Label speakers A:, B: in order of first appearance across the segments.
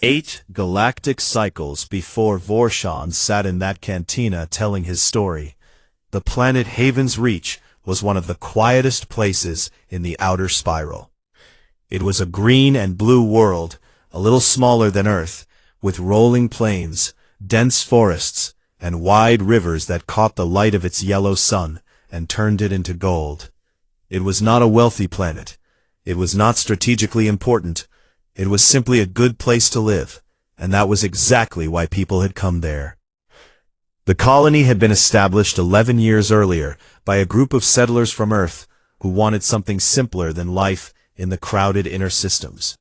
A: 8 galactic cycles before Vorshan sat in that cantina telling his story. The planet Haven's Reach was one of the quietest places in the outer spiral. It was a green and blue world, a little smaller than Earth, with rolling plains, dense forests, and wide rivers that caught the light of its yellow sun and turned it into gold. It was not a wealthy planet. It was not strategically important. It was simply a good place to live, and that was exactly why people had come there. The colony had been established 11 years earlier by a group of settlers from Earth who wanted something simpler than life in the crowded inner systems.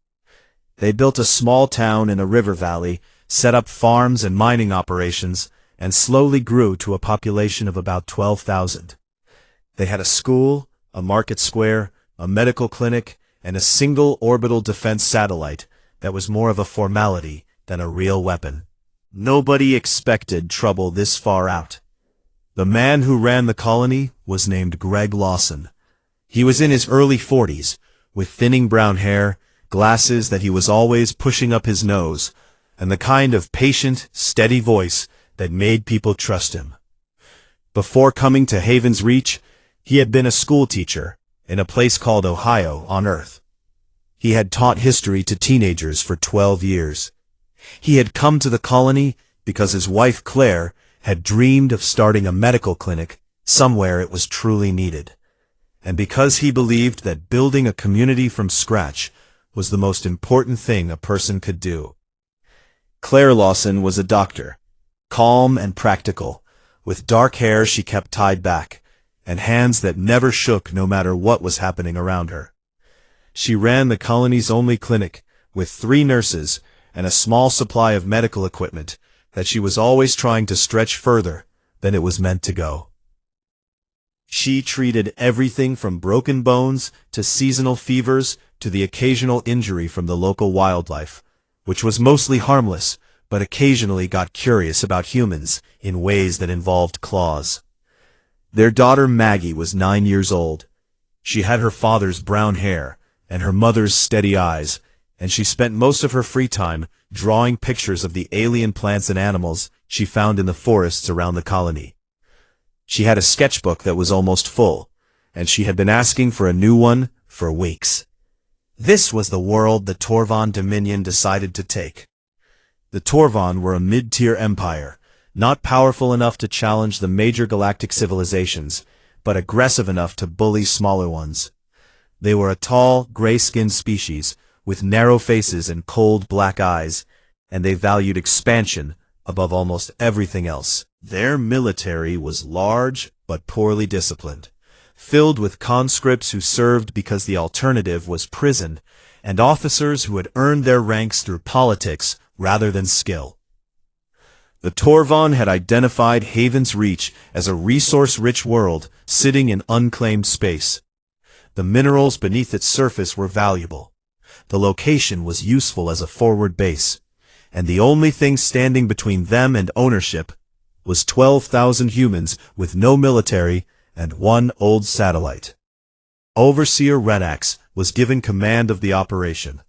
A: They built a small town in a river valley, set up farms and mining operations, and slowly grew to a population of about 12,000. They had a school, a market square, a medical clinic, and a single orbital defense satellite that was more of a formality than a real weapon. Nobody expected trouble this far out. The man who ran the colony was named Greg Lawson. He was in his early 40s, with thinning brown hair, glasses that he was always pushing up his nose, and the kind of patient, steady voice that made people trust him. Before coming to Haven's Reach, he had been a school teacher in a place called Ohio on Earth. He had taught history to teenagers for 12 years. He had come to the colony because his wife Claire had dreamed of starting a medical clinic somewhere it was truly needed, and because he believed that building a community from scratch was the most important thing a person could do. Claire Lawson was a doctor, calm and practical, with dark hair she kept tied back, and hands that never shook no matter what was happening around her. She ran the colony's only clinic, with 3 nurses and a small supply of medical equipment that she was always trying to stretch further than it was meant to go. She treated everything from broken bones to seasonal fevers to the occasional injury from the local wildlife, which was mostly harmless, but occasionally got curious about humans in ways that involved claws. Their daughter Maggie was 9 years old. She had her father's brown hair and her mother's steady eyes, and she spent most of her free time drawing pictures of the alien plants and animals she found in the forests around the colony. She had a sketchbook that was almost full, and she had been asking for a new one for weeks. This was the world the Torvan Dominion decided to take. The Torvan were a mid-tier empire, not powerful enough to challenge the major galactic civilizations, but aggressive enough to bully smaller ones. They were a tall, gray-skinned species, with narrow faces and cold black eyes, and they valued expansion above almost everything else. Their military was large but poorly disciplined, filled with conscripts who served because the alternative was prison, and officers who had earned their ranks through politics rather than skill. The Torvan had identified Haven's Reach as a resource-rich world sitting in unclaimed space. The minerals beneath its surface were valuable. The location was useful as a forward base, and the only thing standing between them and ownership was 12,000 humans with no military and 1 old satellite. Overseer Renax was given command of the operation.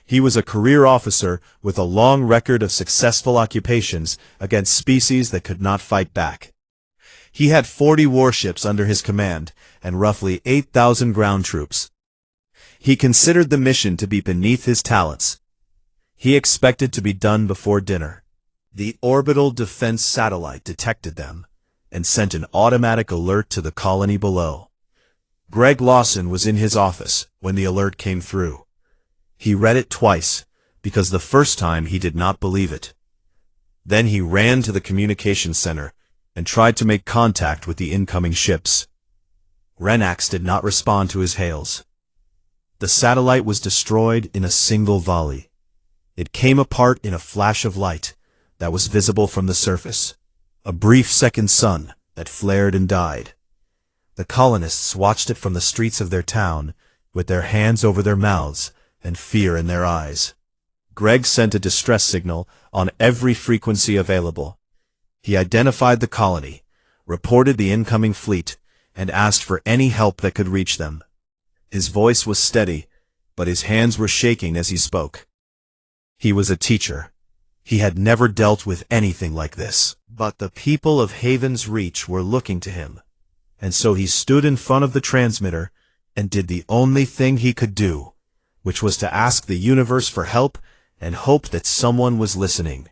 A: He was a career officer with a long record of successful occupations against species that could not fight back. He had 40 warships under his command and roughly 8,000 ground troops. He considered the mission to be beneath his talents. He expected to be done before dinner. The orbital defense satellite detected them and sent an automatic alert to the colony below. Greg Lawson was in his office when the alert came through. He read it twice, because the first time he did not believe it. Then he ran to the communications center and tried to make contact with the incoming ships. Renax did not respond to his hails. The satellite was destroyed in a single volley. It came apart in a flash of light that was visible from the surface, a brief second sun that flared and died. The colonists watched it from the streets of their town, with their hands over their mouths and fear in their eyes. Greg sent a distress signal on every frequency available. He identified the colony, reported the incoming fleet, and asked for any help that could reach them. His voice was steady, but his hands were shaking as he spoke. He was a teacher. He had never dealt with anything like this. But the people of Haven's Reach were looking to him, and so he stood in front of the transmitter and did the only thing he could do, which was to ask the universe for help and hope that someone was listening.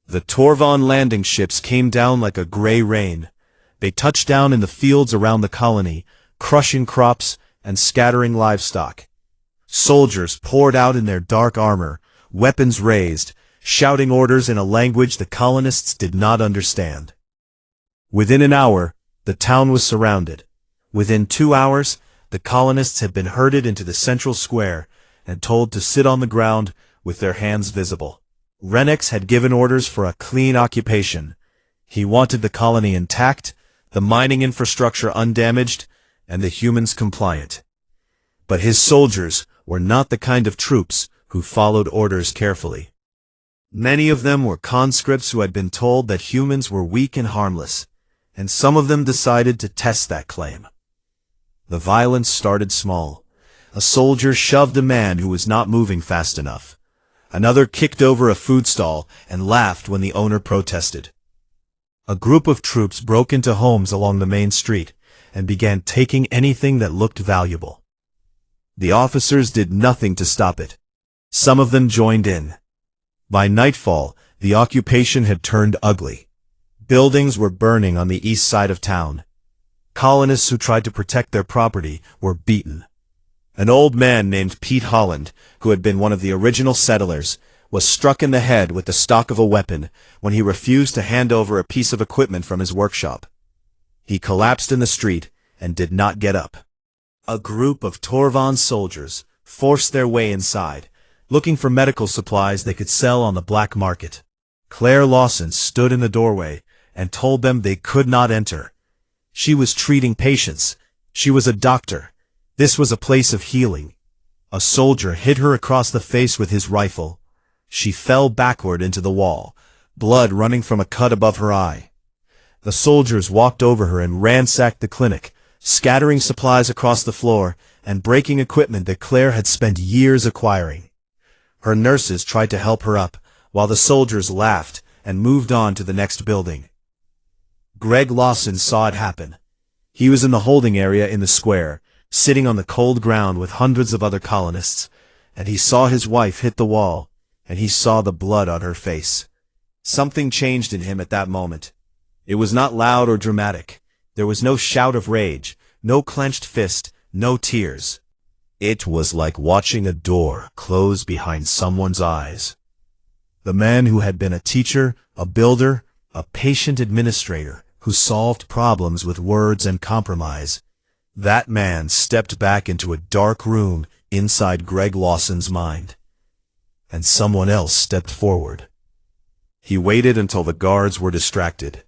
A: The Torvon landing ships came down like a gray rain. They touched down in the fields around the colony, crushing crops and scattering livestock. Soldiers poured out in their dark armor, weapons raised, shouting orders in a language the colonists did not understand. Within an hour, the town was surrounded. Within 2 hours, the colonists had been herded into the central square and told to sit on the ground with their hands visible. Renix had given orders for a clean occupation. He wanted the colony intact, the mining infrastructure undamaged, and the humans compliant. But his soldiers were not the kind of troops who followed orders carefully. Many of them were conscripts who had been told that humans were weak and harmless, and some of them decided to test that claim. The violence started small. A soldier shoved a man who was not moving fast enough. Another kicked over a food stall and laughed when the owner protested. A group of troops broke into homes along the main street and began taking anything that looked valuable. The officers did nothing to stop it. Some of them joined in. By nightfall, the occupation had turned ugly. Buildings were burning on the east side of town. Colonists who tried to protect their property were beaten. An old man named Pete Holland, who had been one of the original settlers, was struck in the head with the stock of a weapon when he refused to hand over a piece of equipment from his workshop. He collapsed in the street and did not get up. A group of Torvon soldiers forced their way inside, looking for medical supplies they could sell on the black market. Claire Lawson stood in the doorway and told them they could not enter. She was treating patients. She was a doctor. This was a place of healing. A soldier hit her across the face with his rifle. She fell backward into the wall, blood running from a cut above her eye. The soldiers walked over her and ransacked the clinic, scattering supplies across the floor and breaking equipment that Claire had spent years acquiring. Her nurses tried to help her up, while the soldiers laughed and moved on to the next building. Greg Lawson saw it happen. He was in the holding area in the square, sitting on the cold ground with hundreds of other colonists, and he saw his wife hit the wall, and he saw the blood on her face. Something changed in him at that moment. It was not loud or dramatic. There was no shout of rage, no clenched fist, no tears. It was like watching a door close behind someone's eyes. The man who had been a teacher, a builder, a patient administrator, who solved problems with words and compromise, that man stepped back into a dark room inside Greg Lawson's mind. And someone else stepped forward. He waited until the guards were distracted.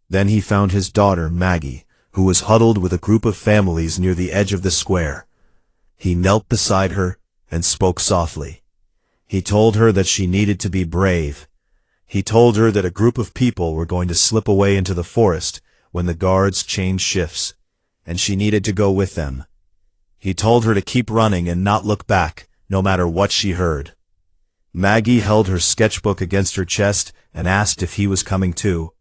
A: Then he found his daughter, Maggie, who was huddled with a group of families near the edge of the square. He knelt beside her and spoke softly. He told her that she needed to be brave. He told her that a group of people were going to slip away into the forest when the guards changed shifts, and she needed to go with them. He told her to keep running and not look back, no matter what she heard. Maggie held her sketchbook against her chest and asked if he was coming too.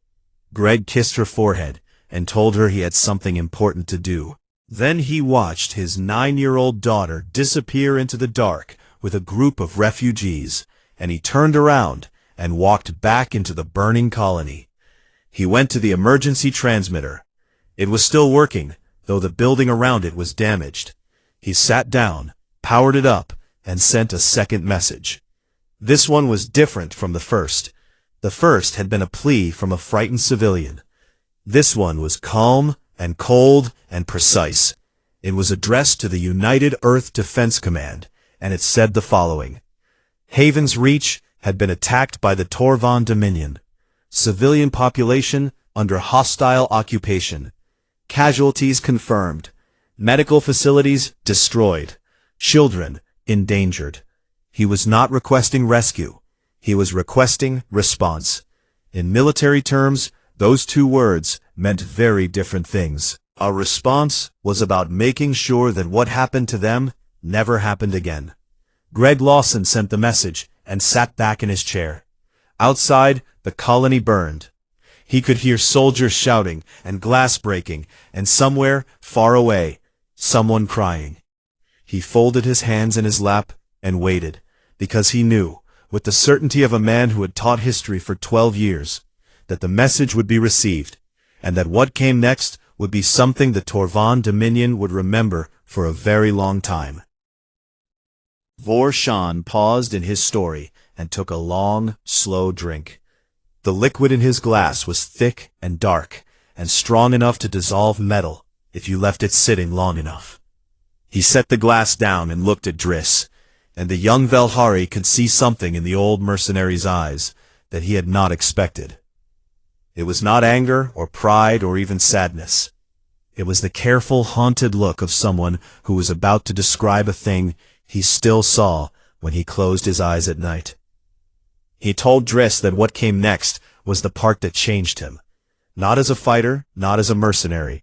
A: Greg kissed her forehead and told her he had something important to do. Then he watched his 9-year-old daughter disappear into the dark with a group of refugees, and he turned around and walked back into the burning colony. He went to the emergency transmitter. It was still working, though the building around it was damaged. He sat down, powered it up, and sent a second message. This one was different from the first. The first had been a plea from a frightened civilian. This one was calm and cold and precise. It was addressed to the United Earth Defense Command, and it said the following. Haven's Reach had been attacked by the Torvon Dominion. Civilian population under hostile occupation. Casualties confirmed. Medical facilities destroyed. Children endangered. He was not requesting rescue. He was requesting response. In military terms, those two words meant very different things. A response was about making sure that what happened to them never happened again. Greg Lawson sent the message, and sat back in his chair. Outside, the colony burned. He could hear soldiers shouting and glass breaking, and somewhere, far away, someone crying. He folded his hands in his lap and waited, because he knew, with the certainty of a man who had taught history for 12 years, that the message would be received, and that what came next would be something the Torvan Dominion would remember for a very long time. Vor-Shan paused in his story and took a long, slow drink. The liquid in his glass was thick and dark, and strong enough to dissolve metal if you left it sitting long enough. He set the glass down and looked at Driss, and the young Velhari could see something in the old mercenary's eyes that he had not expected. It was not anger or pride or even sadness. It was the careful, haunted look of someone who was about to describe a thing he still saw when he closed his eyes at night. He told Driss that what came next was the part that changed him, not as a fighter, not as a mercenary,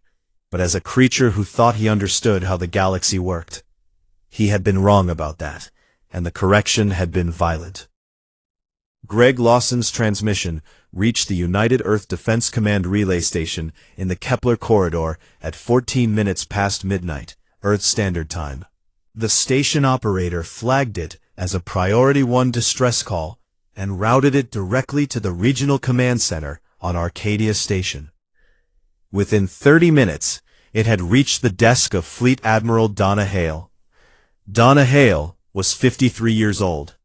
A: but as a creature who thought he understood how the galaxy worked. He had been wrong about that, and the correction had been violent. Greg Lawson's transmission reached the United Earth Defense Command relay station in the Kepler corridor at 14 minutes past midnight, Earth Standard Time. The station operator flagged it as a Priority 1 distress call and routed it directly to the Regional Command Center on Arcadia Station. Within 30 minutes, it had reached the desk of Fleet Admiral Donna Hale. Donna Hale was 53 years old.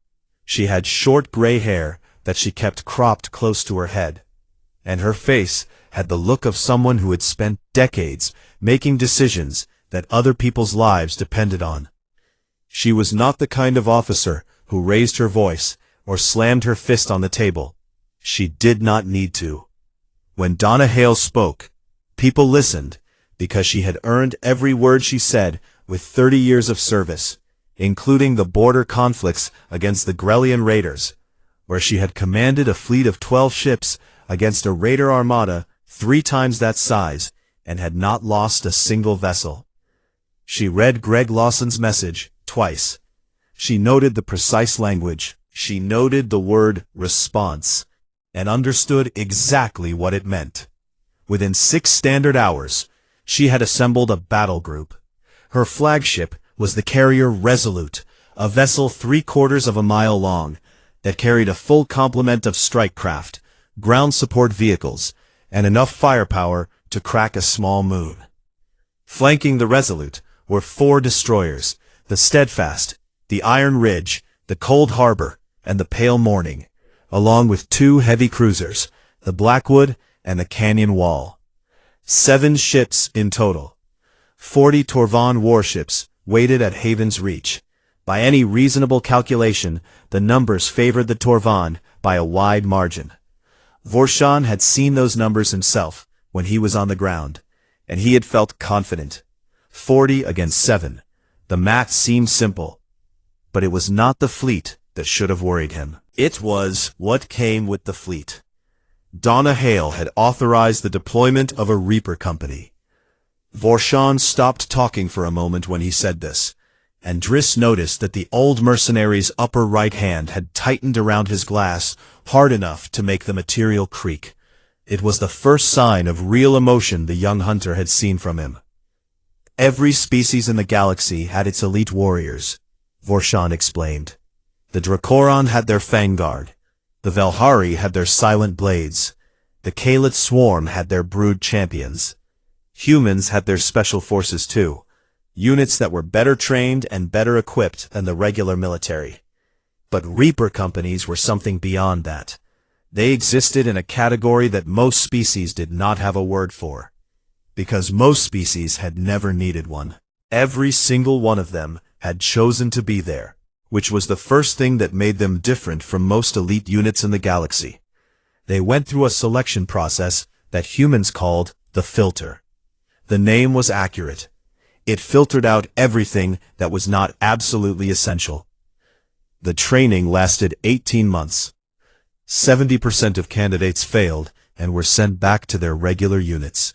A: She had short gray hair that she kept cropped close to her head, and her face had the look of someone who had spent decades making decisions that other people's lives depended on. She was not the kind of officer who raised her voice or slammed her fist on the table. She did not need to. When Donna Hale spoke, people listened because she had earned every word she said with 30 years of service, including the border conflicts against the Grellian raiders, where she had commanded a fleet of 12 ships against a raider armada 3 times that size and had not lost a single vessel. She read Greg Lawson's message twice. She noted the precise language. She noted the word response and understood exactly what it meant. Within 6 standard hours, she had assembled a battle group. Her flagship was the carrier Resolute, a vessel 3/4 of a mile long that carried a full complement of strike craft, ground support vehicles, and enough firepower to crack a small moon. Flanking the Resolute were 4 destroyers, the Steadfast, the Iron Ridge, the Cold Harbor, and the Pale Morning, along with 2 heavy cruisers, the Blackwood and the Canyon Wall. 7 ships in total. 40 Torvan warships waited at Haven's Reach. By any reasonable calculation, the numbers favored the Torvan by a wide margin. Vor-Shan had seen those numbers himself when he was on the ground, and he had felt confident. 40 against 7. The math seemed simple, but it was not the fleet that should have worried him. It was what came with the fleet. Donna Hale had authorized the deployment of a Reaper company. Vor-Shan stopped talking for a moment when he said this, and Driss noticed that the old mercenary's upper right hand had tightened around his glass hard enough to make the material creak. It was the first sign of real emotion the young hunter had seen from him. Every species in the galaxy had its elite warriors, Vor-Shan explained. The Dracoron had their Fangguard. The Velhari had their Silent Blades. The Kalit Swarm had their Brood Champions. Humans had their special forces too, units that were better trained and better equipped than the regular military. But Reaper companies were something beyond that. They existed in a category that most species did not have a word for, because most species had never needed one. Every single one of them had chosen to be there, which was the first thing that made them different from most elite units in the galaxy. They went through a selection process that humans called the filter. The name was accurate. It filtered out everything that was not absolutely essential. The training lasted 18 months. 70% of candidates failed and were sent back to their regular units.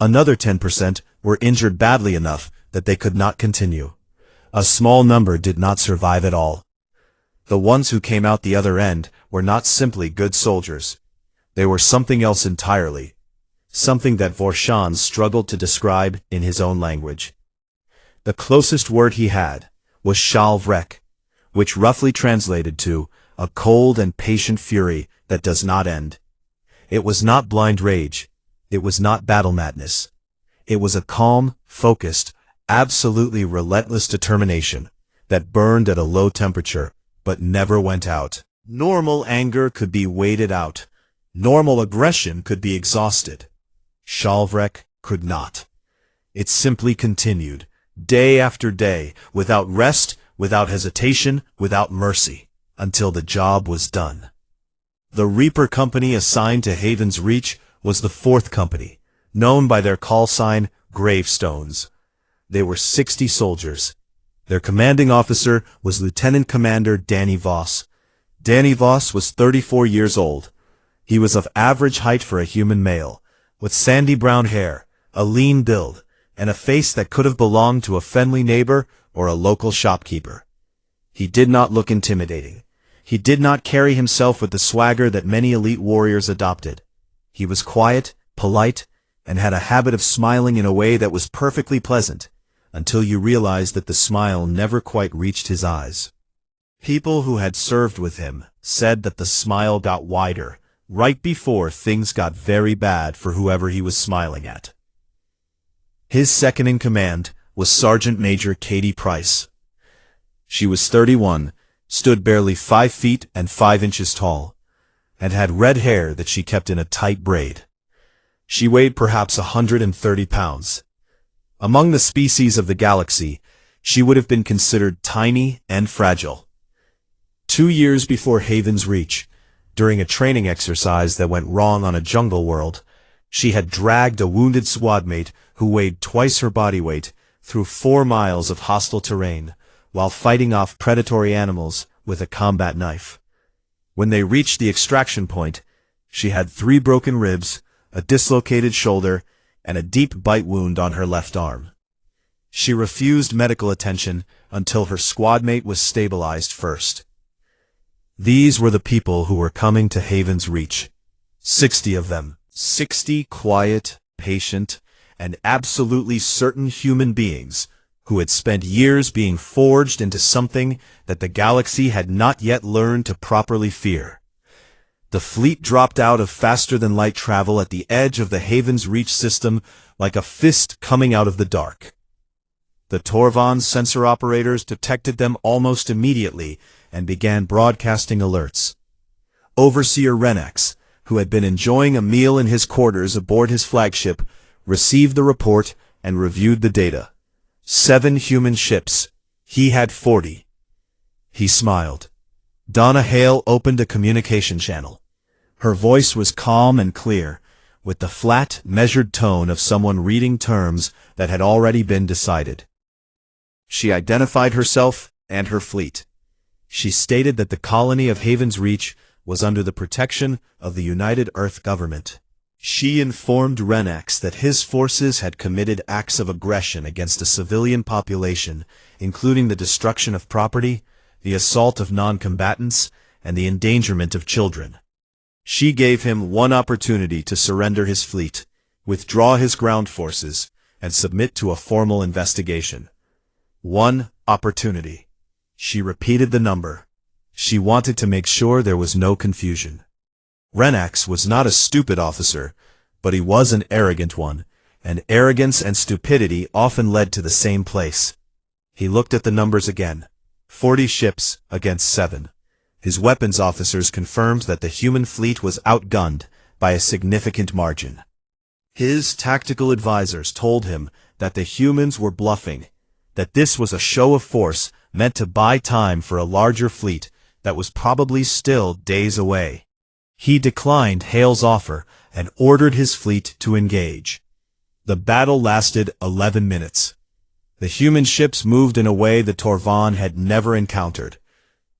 A: Another 10% were injured badly enough that they could not continue. A small number did not survive at all. The ones who came out the other end were not simply good soldiers. They were something else entirely. Something that Vorshan struggled to describe in his own language. The closest word he had was Shalvrek, which roughly translated to a cold and patient fury that does not end. It was not blind rage. It was not battle madness. It was a calm, focused, absolutely relentless determination that burned at a low temperature but never went out. Normal anger could be waited out. Normal aggression could be exhausted. Shalvrek could not. It simply continued, day after day, without rest, without hesitation, without mercy, until the job was done. The Reaper Company assigned to Haven's Reach was the fourth company, known by their call sign, Gravestones. They were 60 soldiers. Their commanding officer was Lieutenant Commander Danny Voss. Danny Voss was 34 years old. He was of average height for a human male, with sandy brown hair, a lean build, and a face that could have belonged to a friendly neighbor or a local shopkeeper. He did not look intimidating. He did not carry himself with the swagger that many elite warriors adopted. He was quiet, polite, and had a habit of smiling in a way that was perfectly pleasant, until you realized that the smile never quite reached his eyes. People who had served with him said that the smile got wider right before things got very bad for whoever he was smiling at. His second-in-command was Sergeant Major Katie Price. She was 31, stood barely 5 feet and 5 inches tall, and had red hair that she kept in a tight braid. She weighed perhaps 130 pounds. Among the species of the galaxy, she would have been considered tiny and fragile. 2 years before Haven's Reach, during a training exercise that went wrong on a jungle world, she had dragged a wounded squadmate who weighed twice her body weight through 4 miles of hostile terrain while fighting off predatory animals with a combat knife. When they reached the extraction point, she had 3 broken ribs, a dislocated shoulder, and a deep bite wound on her left arm. She refused medical attention until her squadmate was stabilized first. These were the people who were coming to Haven's Reach. 60 of them. 60 quiet, patient, and absolutely certain human beings who had spent years being forged into something that the galaxy had not yet learned to properly fear. The fleet dropped out of faster-than-light travel at the edge of the Haven's Reach system like a fist coming out of the dark. The Torvan's sensor operators detected them almost immediately and began broadcasting alerts. Overseer Renax, who had been enjoying a meal in his quarters aboard his flagship, received the report and reviewed the data. 7 human ships. He had 40. He smiled. Donna Hale opened a communication channel. Her voice was calm and clear, with the flat, measured tone of someone reading terms that had already been decided. She identified herself and her fleet. She stated that the colony of Haven's Reach was under the protection of the United Earth government. She informed Renax that his forces had committed acts of aggression against a civilian population, including the destruction of property, the assault of non-combatants, and the endangerment of children. She gave him one opportunity to surrender his fleet, withdraw his ground forces, and submit to a formal investigation. One opportunity. She repeated the number. She wanted to make sure there was no confusion. Renax was not a stupid officer, but he was an arrogant one, and arrogance and stupidity often led to the same place. He looked at the numbers again. 40 ships against 7. His weapons officers confirmed that the human fleet was outgunned by a significant margin. His tactical advisors told him that the humans were bluffing, that this was a show of force meant to buy time for a larger fleet that was probably still days away. He declined Hale's offer and ordered his fleet to engage. The battle lasted 11 minutes. The human ships moved in a way the Torvan had never encountered.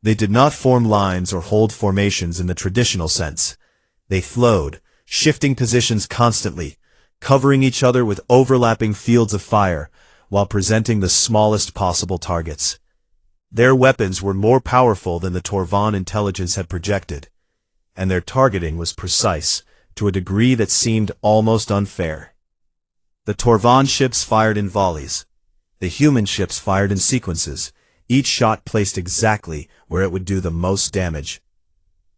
A: They did not form lines or hold formations in the traditional sense. They flowed, shifting positions constantly, covering each other with overlapping fields of fire, while presenting the smallest possible targets. Their weapons were more powerful than the Torvan intelligence had projected, and their targeting was precise, to a degree that seemed almost unfair. The Torvan ships fired in volleys. The human ships fired in sequences, each shot placed exactly where it would do the most damage.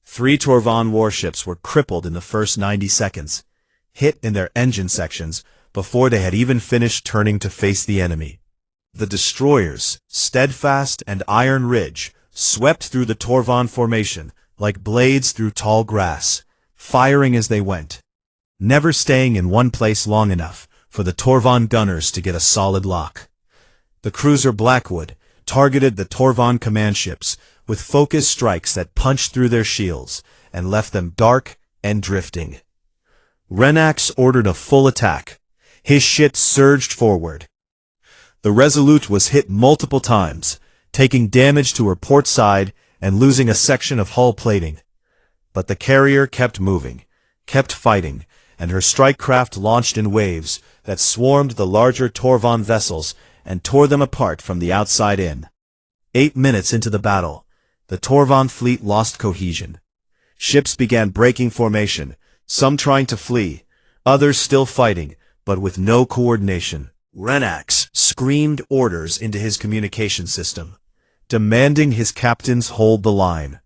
A: 3 Torvan warships were crippled in the first 90 seconds, hit in their engine sections before they had even finished turning to face the enemy. The destroyers, Steadfast and Iron Ridge, swept through the Torvan formation like blades through tall grass, firing as they went, never staying in one place long enough for the Torvan gunners to get a solid lock. The cruiser Blackwood targeted the Torvan command ships with focused strikes that punched through their shields and left them dark and drifting. Renax ordered a full attack. His ship surged forward. The Resolute was hit multiple times, taking damage to her port side and losing a section of hull plating. But the carrier kept moving, kept fighting, and her strike craft launched in waves that swarmed the larger Torvan vessels and tore them apart from the outside in. 8 minutes into the battle, the Torvan fleet lost cohesion. Ships began breaking formation, some trying to flee, others still fighting, but with no coordination. Renax screamed orders into his communication system, demanding his captains hold the line.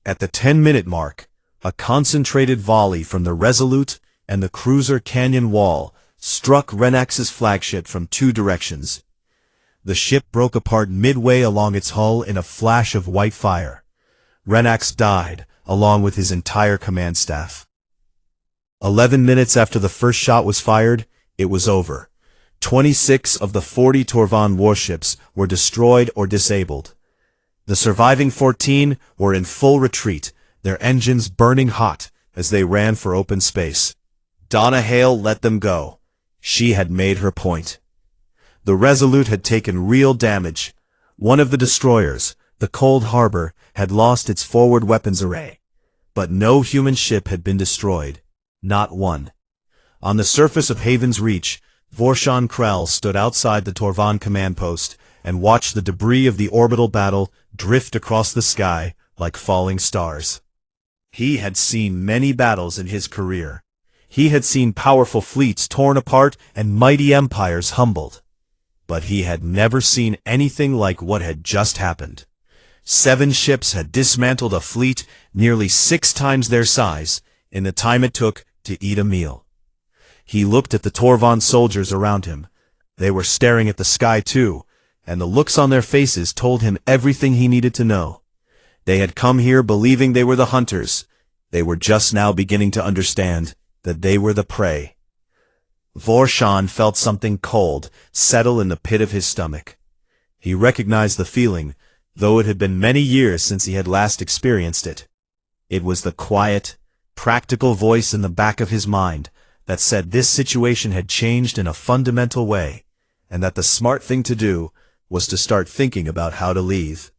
A: At the 10-minute mark, a concentrated volley from the Resolute and the cruiser Canyon Wall struck Renax's flagship from 2 directions. The ship broke apart midway along its hull in a flash of white fire. Renax died, along with his entire command staff. 11 minutes after the first shot was fired, it was over. 26 of the 40 Torvan warships were destroyed or disabled. The surviving 14 were in full retreat, their engines burning hot as they ran for open space. Donna Hale let them go. She had made her point. The Resolute had taken real damage. One of the destroyers, the Cold Harbor, had lost its forward weapons array. But no human ship had been destroyed. Not one. On the surface of Haven's Reach, Vorshan Krell stood outside the Torvan command post and watched the debris of the orbital battle drift across the sky like falling stars. He had seen many battles in his career. He had seen powerful fleets torn apart and mighty empires humbled. But he had never seen anything like what had just happened. 7 ships had dismantled a fleet nearly 6 times their size in the time it took to eat a meal. He looked at the Torvan soldiers around him. They were staring at the sky too, and the looks on their faces told him everything he needed to know. They had come here believing they were the hunters. They were just now beginning to understand that they were the prey. Vorshan felt something cold settle in the pit of his stomach. He recognized the feeling, though it had been many years since he had last experienced it. It was the quiet, practical voice in the back of his mind that said this situation had changed in a fundamental way, and that the smart thing to do was to start thinking about how to leave.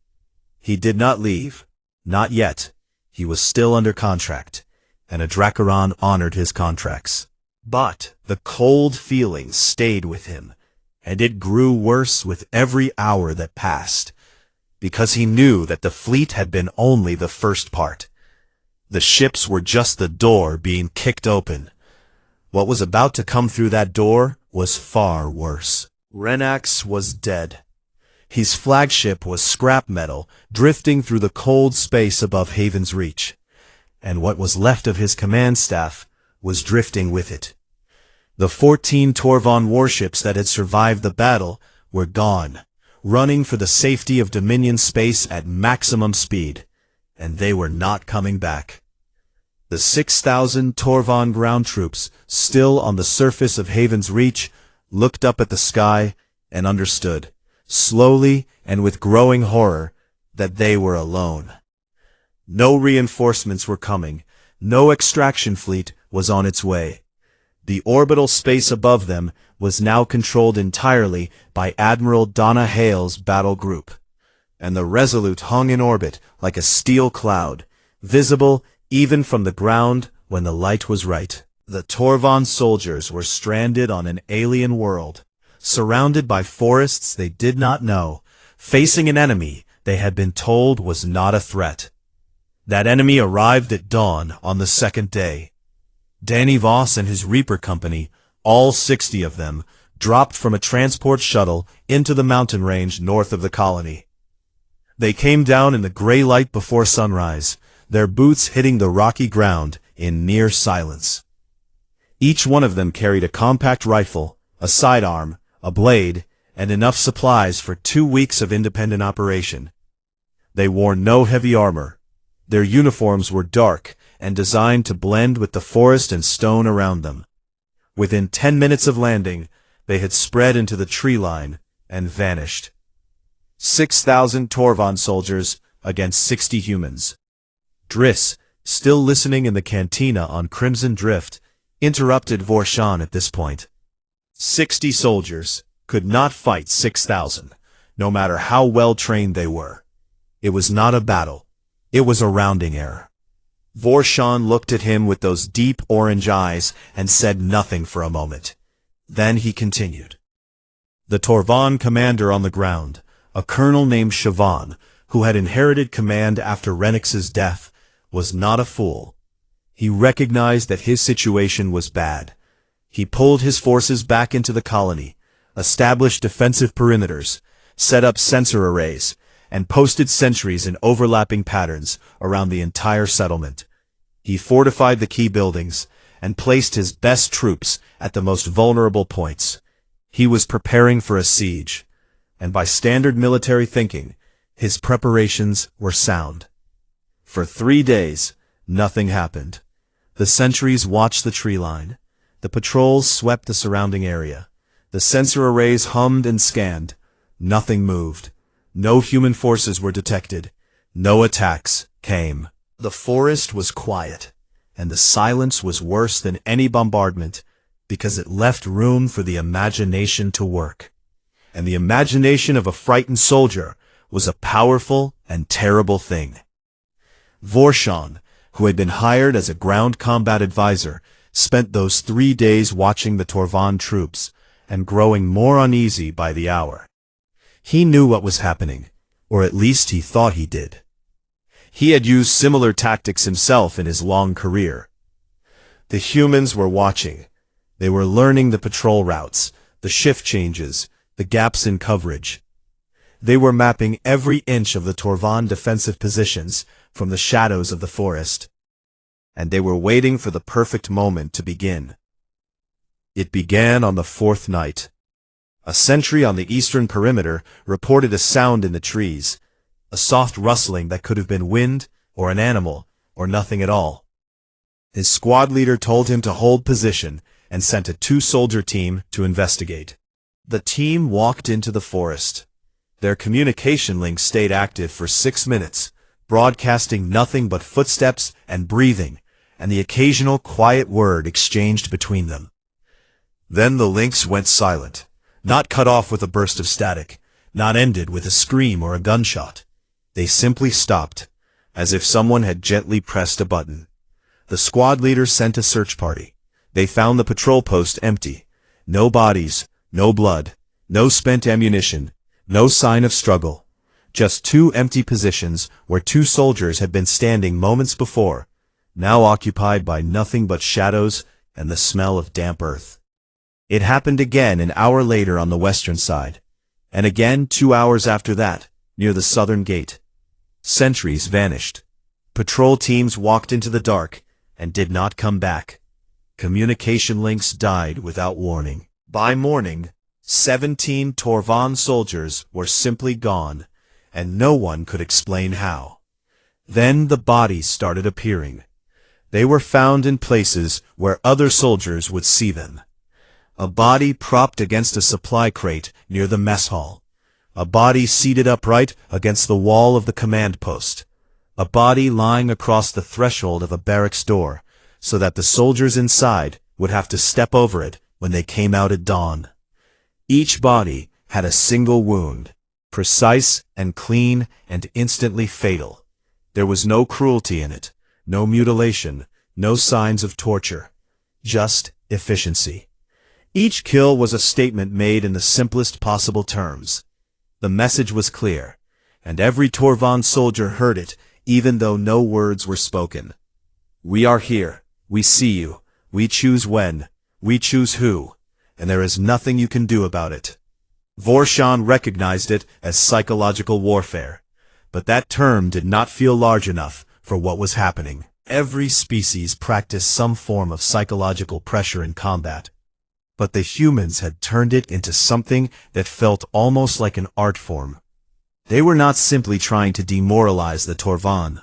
A: He did not leave. Not yet. He was still under contract, and a Dracaron honored his contracts. But the cold feeling stayed with him, and it grew worse with every hour that passed, because he knew that the fleet had been only the first part. The ships were just the door being kicked open. What was about to come through that door was far worse. Renax was dead. His flagship was scrap metal, drifting through the cold space above Haven's Reach, and what was left of his command staff was drifting with it. The 14 Torvan warships that had survived the battle were gone, running for the safety of Dominion space at maximum speed, and they were not coming back. The 6,000 Torvan ground troops, still on the surface of Haven's Reach, looked up at the sky and understood, slowly and with growing horror, that they were alone. No reinforcements were coming. No extraction fleet was on its way. The orbital space above them was now controlled entirely by Admiral Donna Hale's battle group, and the Resolute hung in orbit like a steel cloud, visible even from the ground when the light was right. The Torvan soldiers were stranded on an alien world, surrounded by forests they did not know, facing an enemy they had been told was not a threat. That enemy arrived at dawn on the second day. Danny Voss and his Reaper Company, all 60 of them, dropped from a transport shuttle into the mountain range north of the colony. They came down in the gray light before sunrise, their boots hitting the rocky ground in near silence. Each one of them carried a compact rifle, a sidearm, a blade, and enough supplies for 2 weeks of independent operation. They wore no heavy armor. Their uniforms were dark and designed to blend with the forest and stone around them. Within 10 minutes of landing, they had spread into the tree line and vanished. 6,000 Torvon soldiers against 60 humans. Driss, still listening in the cantina on Crimson Drift, interrupted Vorshan at this point. 60 soldiers could not fight 6,000, no matter how well trained they were. It was not a battle. It was a rounding error. Vorshan looked at him with those deep orange eyes and said nothing for a moment. Then he continued. The Torvon commander on the ground, a colonel named Siobhan, who had inherited command after Renix's death, was not a fool. He recognized that his situation was bad. He pulled his forces back into the colony, established defensive perimeters, set up sensor arrays, and posted sentries in overlapping patterns around the entire settlement. He fortified the key buildings and placed his best troops at the most vulnerable points. He was preparing for a siege, and by standard military thinking, his preparations were sound. For 3 days, nothing happened. The sentries watched the tree line. The patrols swept the surrounding area. The sensor arrays hummed and scanned. Nothing moved. No human forces were detected. No attacks came. The forest was quiet, and the silence was worse than any bombardment because it left room for the imagination to work. And the imagination of a frightened soldier was a powerful and terrible thing. Vorshan, who had been hired as a ground combat advisor, spent those 3 days watching the Torvon troops and growing more uneasy by the hour. He knew what was happening, or at least he thought he did. He had used similar tactics himself in his long career. The humans were watching. They were learning the patrol routes, the shift changes, the gaps in coverage. They were mapping every inch of the Torvon defensive positions from the shadows of the forest. And they were waiting for the perfect moment to begin. It began on the 4th night. A sentry on the eastern perimeter reported a sound in the trees, a soft rustling that could have been wind, or an animal, or nothing at all. His squad leader told him to hold position and sent a 2-soldier team to investigate. The team walked into the forest. Their communication link stayed active for 6 minutes, broadcasting nothing but footsteps and breathing, and the occasional quiet word exchanged between them. Then the links went silent, not cut off with a burst of static, not ended with a scream or a gunshot. They simply stopped, as if someone had gently pressed a button. The squad leader sent a search party. They found the patrol post empty. No bodies, no blood, no spent ammunition, no sign of struggle. Just 2 empty positions where 2 soldiers had been standing moments before, now occupied by nothing but shadows and the smell of damp earth. It happened again an hour later on the western side, and again 2 hours after that, near the southern gate. Sentries vanished. Patrol teams walked into the dark and did not come back. Communication links died without warning. By morning, 17 Torvon soldiers were simply gone, and no one could explain how. Then the bodies started appearing. They were found in places where other soldiers would see them. A body propped against a supply crate near the mess hall. A body seated upright against the wall of the command post. A body lying across the threshold of a barracks door, so that the soldiers inside would have to step over it when they came out at dawn. Each body had a single wound, precise and clean and instantly fatal. There was no cruelty in it, no mutilation, no signs of torture, just efficiency. Each kill was a statement made in the simplest possible terms. The message was clear, and every Torvan soldier heard it, even though no words were spoken. We are here, we see you, we choose when, we choose who, and there is nothing you can do about it. Vorshan recognized it as psychological warfare, but that term did not feel large enough for what was happening. Every species practiced some form of psychological pressure in combat, but the humans had turned it into something that felt almost like an art form. They were not simply trying to demoralize the Torvan.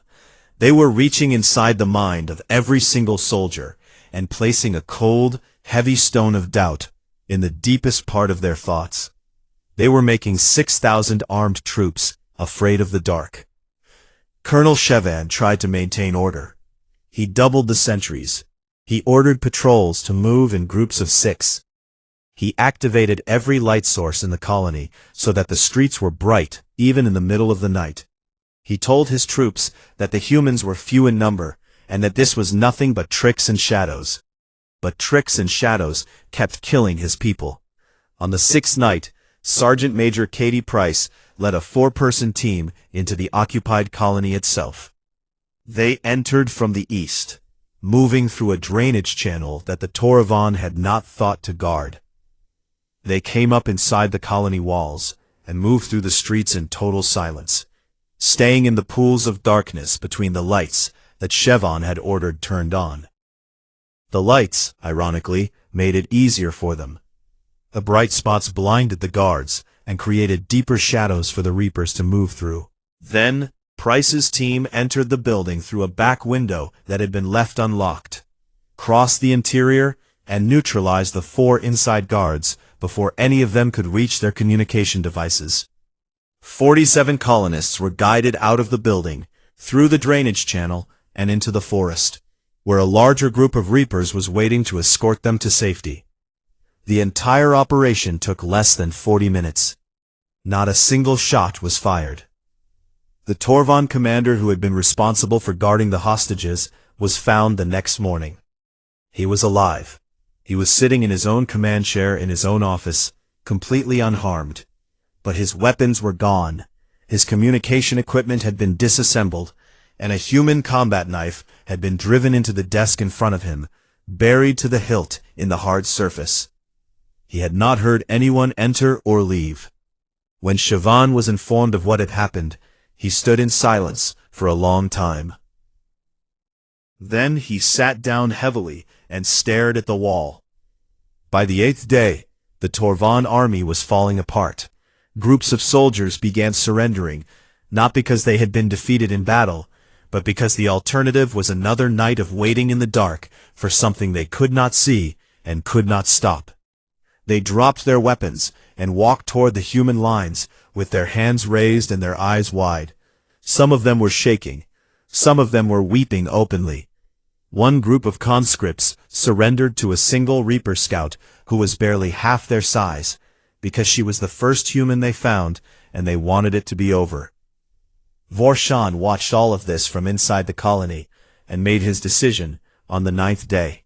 A: They were reaching inside the mind of every single soldier and placing a cold, heavy stone of doubt in the deepest part of their thoughts. They were making 6,000 armed troops afraid of the dark. Colonel Shevan tried to maintain order. He doubled the sentries. He ordered patrols to move in groups of 6. He activated every light source in the colony so that the streets were bright, even in the middle of the night. He told his troops that the humans were few in number, and that this was nothing but tricks and shadows. But tricks and shadows kept killing his people. On the 6th night, Sergeant Major Katie Price led a 4-person team into the occupied colony itself. They entered from the east, moving through a drainage channel that the Torvan had not thought to guard. They came up inside the colony walls and moved through the streets in total silence, staying in the pools of darkness between the lights that Shevan had ordered turned on. The lights, ironically, made it easier for them. The bright spots blinded the guards and created deeper shadows for the Reapers to move through. Then, Price's team entered the building through a back window that had been left unlocked, crossed the interior, and neutralized the 4 inside guards before any of them could reach their communication devices. 47 colonists were guided out of the building, through the drainage channel, and into the forest, where a larger group of Reapers was waiting to escort them to safety. The entire operation took less than 40 minutes. Not a single shot was fired. The Torvan commander who had been responsible for guarding the hostages was found the next morning. He was alive. He was sitting in his own command chair in his own office, completely unharmed. But his weapons were gone, his communication equipment had been disassembled, and a human combat knife had been driven into the desk in front of him, buried to the hilt in the hard surface. He had not heard anyone enter or leave. When Shevan was informed of what had happened, he stood in silence for a long time. Then he sat down heavily and stared at the wall. By the 8th day, the Torvan army was falling apart. Groups of soldiers began surrendering, not because they had been defeated in battle, but because the alternative was another night of waiting in the dark for something they could not see and could not stop. They dropped their weapons and walked toward the human lines with their hands raised and their eyes wide. Some of them were shaking. Some of them were weeping openly. One group of conscripts surrendered to a single Reaper scout who was barely half their size, because she was the first human they found, and they wanted it to be over. Vorshan watched all of this from inside the colony, and made his decision on the 9th day.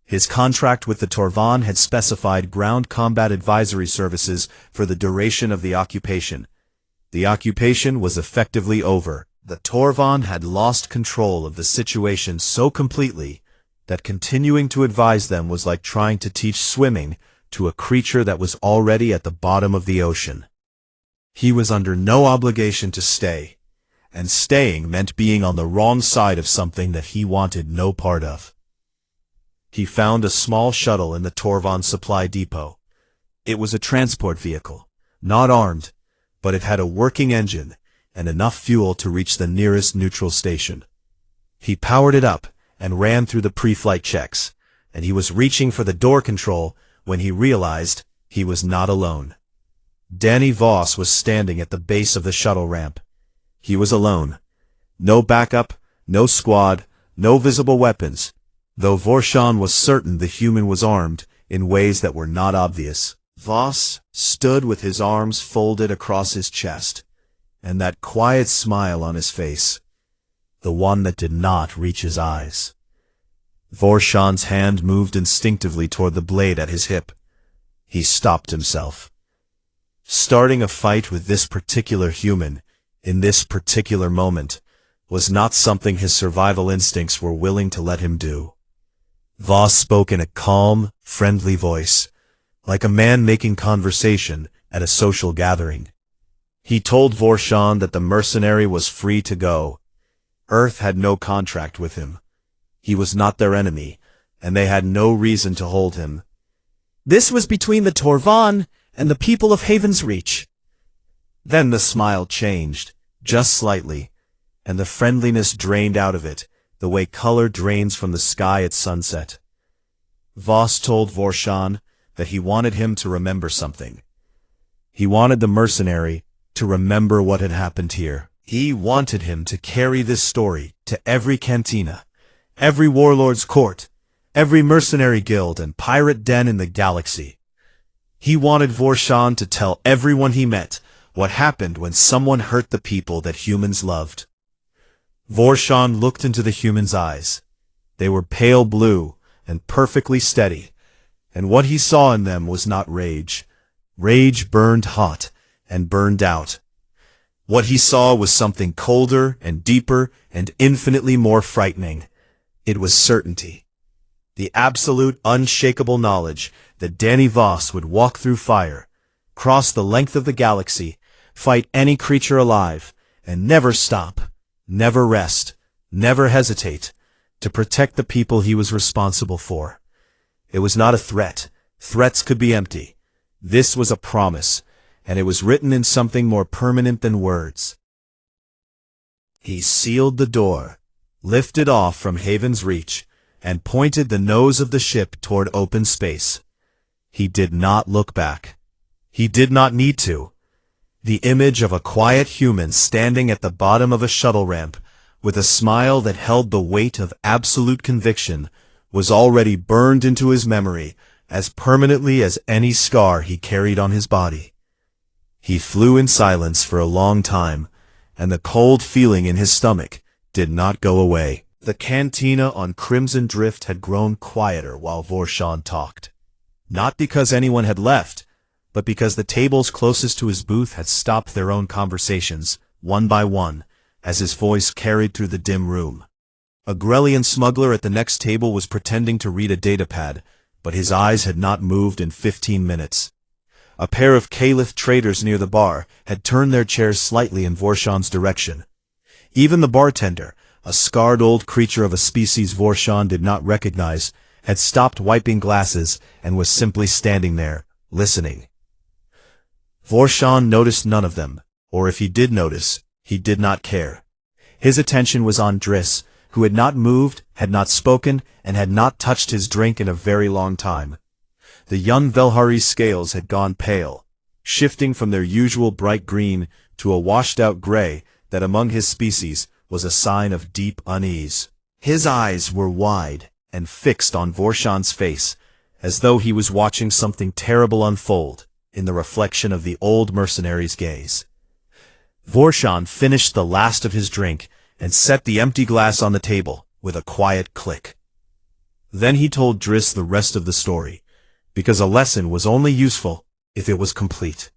A: His contract with the Torvan had specified ground combat advisory services for the duration of the occupation. The occupation was effectively over. The Torvan had lost control of the situation so completely that continuing to advise them was like trying to teach swimming to a creature that was already at the bottom of the ocean. He was under no obligation to stay, and staying meant being on the wrong side of something that he wanted no part of. He found a small shuttle in the Torvan supply depot. It was a transport vehicle, not armed, but it had a working engine and enough fuel to reach the nearest neutral station. He powered it up and ran through the pre-flight checks, and he was reaching for the door control when he realized he was not alone. Danny Voss was standing at the base of the shuttle ramp. He was alone. No backup, no squad, no visible weapons, though Vorshan was certain the human was armed in ways that were not obvious. Voss stood with his arms folded across his chest, and that quiet smile on his face, the one that did not reach his eyes. Vorshan's hand moved instinctively toward the blade at his hip. He stopped himself. Starting a fight with this particular human, in this particular moment, was not something his survival instincts were willing to let him do. Voss spoke in a calm, friendly voice, like a man making conversation at a social gathering. He told Vorshan that the mercenary was free to go. Earth had no contract with him. He was not their enemy, and they had no reason to hold him.
B: This was between the Torvan and the people of Haven's Reach.
A: Then the smile changed, just slightly, and the friendliness drained out of it, the way color drains from the sky at sunset. Voss told Vorshan that he wanted him to remember something. He wanted the mercenary to remember what had happened here. He wanted him to carry this story to every cantina, every warlord's court, every mercenary guild and pirate den in the galaxy. He wanted Vorshan to tell everyone he met what happened when someone hurt the people that humans loved. Vorshan looked into the humans' eyes. They were pale blue and perfectly steady, and what he saw in them was not rage. Rage burned hot and burned out. What he saw was something colder and deeper and infinitely more frightening. It was certainty. The absolute, unshakable knowledge that Danny Voss would walk through fire, cross the length of the galaxy, fight any creature alive, and never stop, never rest, never hesitate, to protect the people he was responsible for. It was not a threat. Threats could be empty. This was a promise, and it was written in something more permanent than words. He sealed the door, lifted off from Haven's Reach, and pointed the nose of the ship toward open space. He did not look back. He did not need to. The image of a quiet human standing at the bottom of a shuttle ramp, with a smile that held the weight of absolute conviction, was already burned into his memory as permanently as any scar he carried on his body. He flew in silence for a long time, and the cold feeling in his stomach did not go away. The cantina on Crimson Drift had grown quieter while Vorshan talked. Not because anyone had left, but because the tables closest to his booth had stopped their own conversations, one by one, as his voice carried through the dim room. A Grellian smuggler at the next table was pretending to read a datapad, but his eyes had not moved in 15 minutes. A pair of Kalith traders near the bar had turned their chairs slightly in Vorshan's direction. Even the bartender, a scarred old creature of a species Vorshan did not recognize, had stopped wiping glasses and was simply standing there, listening. Vorshan noticed none of them, or if he did notice, he did not care. His attention was on Driss, who had not moved, had not spoken, and had not touched his drink in a very long time. The young Velhari's scales had gone pale, shifting from their usual bright green to a washed-out gray that among his species was a sign of deep unease. His eyes were wide and fixed on Vorshan's face, as though he was watching something terrible unfold in the reflection of the old mercenary's gaze. Vorshan finished the last of his drink and set the empty glass on the table with a quiet click. Then he told Driss the rest of the story, because a lesson was only useful if it was complete.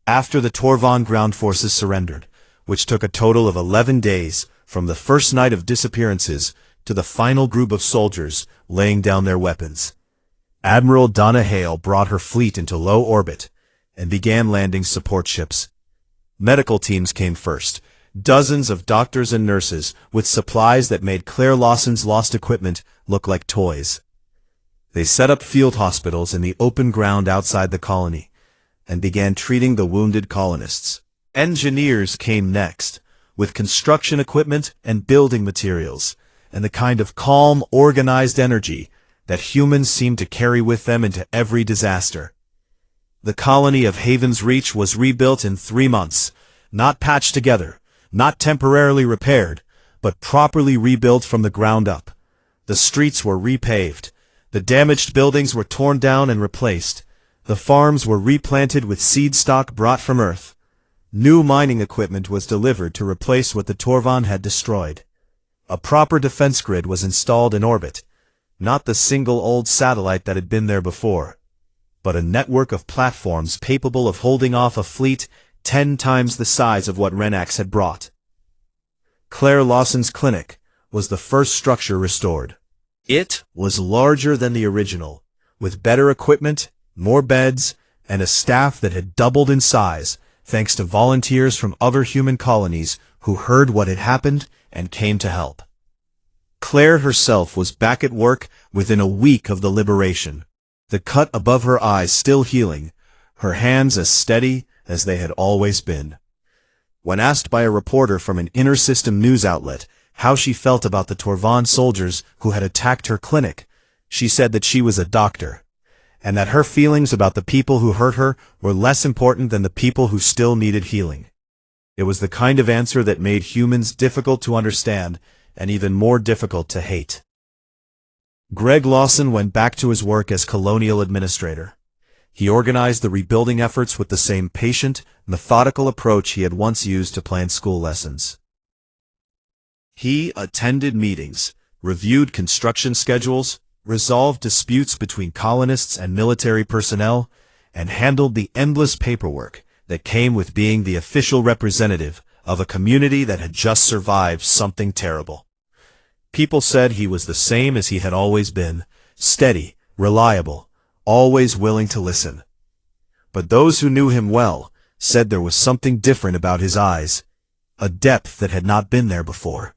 A: After the Torvan ground forces surrendered, which took a total of 11 days from the first night of disappearances to the final group of soldiers laying down their weapons, Admiral Donna Hale brought her fleet into low orbit and began landing support ships. Medical teams came first, dozens of doctors and nurses with supplies that made Claire Lawson's lost equipment look like toys. They set up field hospitals in the open ground outside the colony and began treating the wounded colonists. Engineers came next, with construction equipment and building materials, and the kind of calm, organized energy that humans seem to carry with them into every disaster. The colony of Haven's Reach was rebuilt in 3 months, not patched together, not temporarily repaired, but properly rebuilt from the ground up. The streets were repaved, the damaged buildings were torn down and replaced, the farms were replanted with seed stock brought from Earth. New mining equipment was delivered to replace what the Torvan had destroyed. A proper defense grid was installed in orbit, not the single old satellite that had been there before. but a network of platforms capable of holding off a fleet 10 times the size of what Renax had brought. Claire Lawson's clinic was the first structure restored. It was larger than the original, with better equipment, more beds, and a staff that had doubled in size thanks to volunteers from other human colonies who heard what had happened and came to help. Claire herself was back at work within a week of the liberation, the cut above her eyes still healing, her hands as steady as they had always been. When asked by a reporter from an inter-system news outlet how she felt about the Torvan soldiers who had attacked her clinic, she said that she was a doctor, and that her feelings about the people who hurt her were less important than the people who still needed healing. It was the kind of answer that made humans difficult to understand and even more difficult to hate. Greg Lawson went back to his work as colonial administrator. He organized the rebuilding efforts with the same patient, methodical approach he had once used to plan school lessons. He attended meetings, reviewed construction schedules, resolved disputes between colonists and military personnel, and handled the endless paperwork that came with being the official representative of a community that had just survived something terrible. People said he was the same as he had always been, steady, reliable, always willing to listen. But those who knew him well said there was something different about his eyes, a depth that had not been there before,